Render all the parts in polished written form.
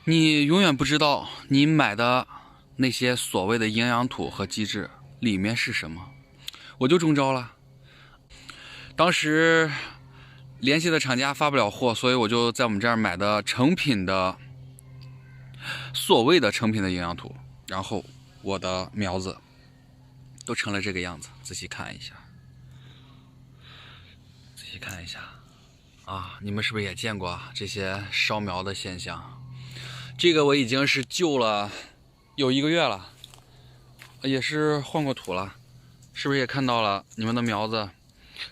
你永远不知道你买的那些所谓的营养土和机制里面是什么。我就中招了，当时联系的厂家发不了货，所以我就在我们这儿买的成品的所谓的成品的营养土，然后我的苗子都成了这个样子。仔细看一下，仔细看一下啊！你们是不是也见过这些烧苗的现象？这个我已经是救了有1个月了，也是换过土了，是不是也看到了你们的苗子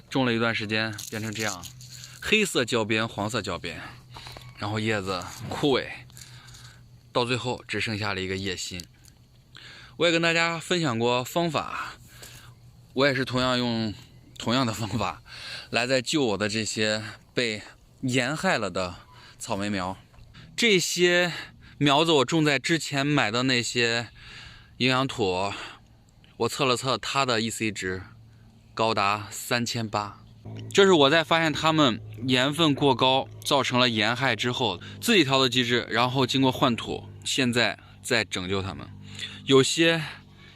种了一段时间变成这样，黑色焦边、黄色焦边，然后叶子枯萎，到最后只剩下了一个叶心。我也跟大家分享过方法，我也是同样用同样的方法来在救我的这些被盐害了的草莓苗。这些苗子我种在之前买的那些营养土，我测了测它的 EC 值高达3800。这是我在发现它们盐分过高造成了盐害之后自己调的机制，然后经过换土，现在在拯救它们。有些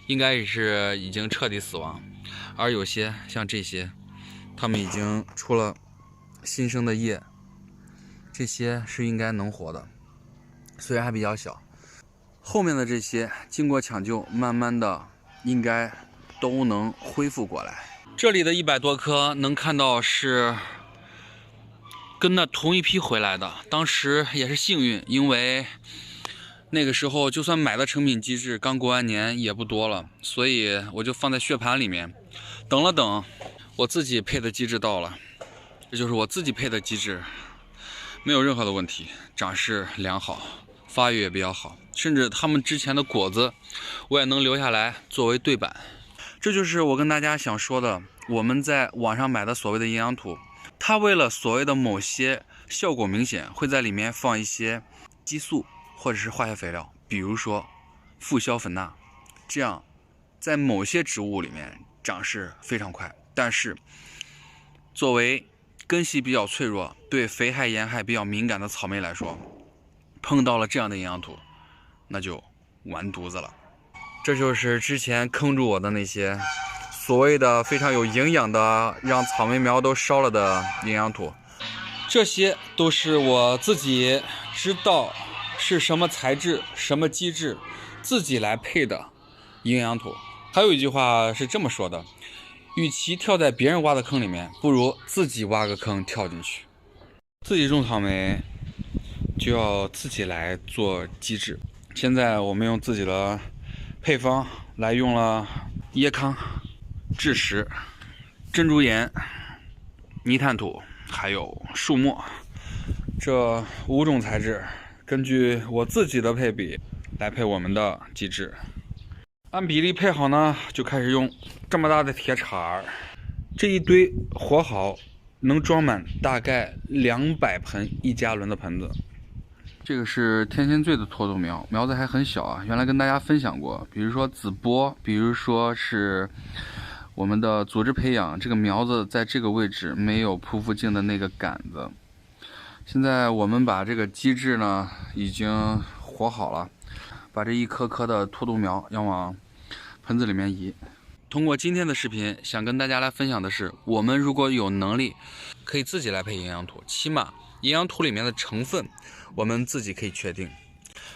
应该也是已经彻底死亡，而有些像这些，它们已经出了新生的叶，这些是应该能活的，虽然还比较小。后面的这些经过抢救，慢慢的应该都能恢复过来。这里的100多棵能看到是跟那同一批回来的，当时也是幸运，因为那个时候就算买的成品机制刚过完年也不多了，所以我就放在血盘里面等了等，我自己配的机制到了，这就是我自己配的机制，没有任何的问题，长势良好，发育也比较好，甚至他们之前的果子我也能留下来作为对版。这就是我跟大家想说的，我们在网上买的所谓的营养土，它为了所谓的某些效果明显，会在里面放一些激素或者是化学肥料，比如说复硝粉钠，这样在某些植物里面长势非常快，但是作为根系比较脆弱，对肥害盐害比较敏感的草莓来说，碰到了这样的营养土，那就完犊子了。这就是之前坑住我的那些所谓的非常有营养的让草莓苗都烧了的营养土，这些都是我自己知道是什么材质什么机制自己来配的营养土。还有一句话是这么说的，与其跳在别人挖的坑里面，不如自己挖个坑跳进去。自己种草莓就要自己来做机制，现在我们用自己的配方来用了椰糠、枳实、珍珠岩、泥炭土还有树木这5种材质，根据我自己的配比来配我们的机制。按比例配好呢，就开始用这么大的铁铲儿，这一堆和好能装满大概200盆1加仑的盆子。这个是天仙醉的脱豆苗，苗子还很小啊，原来跟大家分享过，比如说紫波，比如说是我们的组织培养，这个苗子在这个位置没有匍匐茎的那个杆子。现在我们把这个机制呢已经和好了，把这一颗颗的脱豆苗要往盆子里面移。通过今天的视频，想跟大家来分享的是，我们如果有能力可以自己来配营养土，起码营养土里面的成分我们自己可以确定。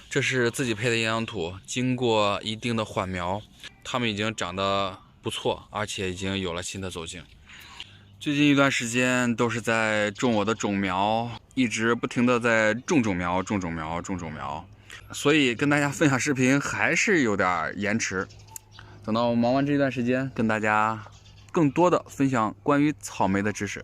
这是自己配的营养土，经过一定的缓苗，它们已经长得不错，而且已经有了新的走径。最近一段时间都是在种我的种苗，一直不停的在种苗，所以跟大家分享视频还是有点延迟。等到我忙完这段时间，跟大家更多的分享关于草莓的知识。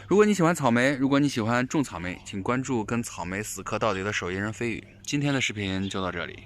如果你喜欢草莓，如果你喜欢种草莓，请关注跟草莓死磕到底的手艺人飞宇。今天的视频就到这里。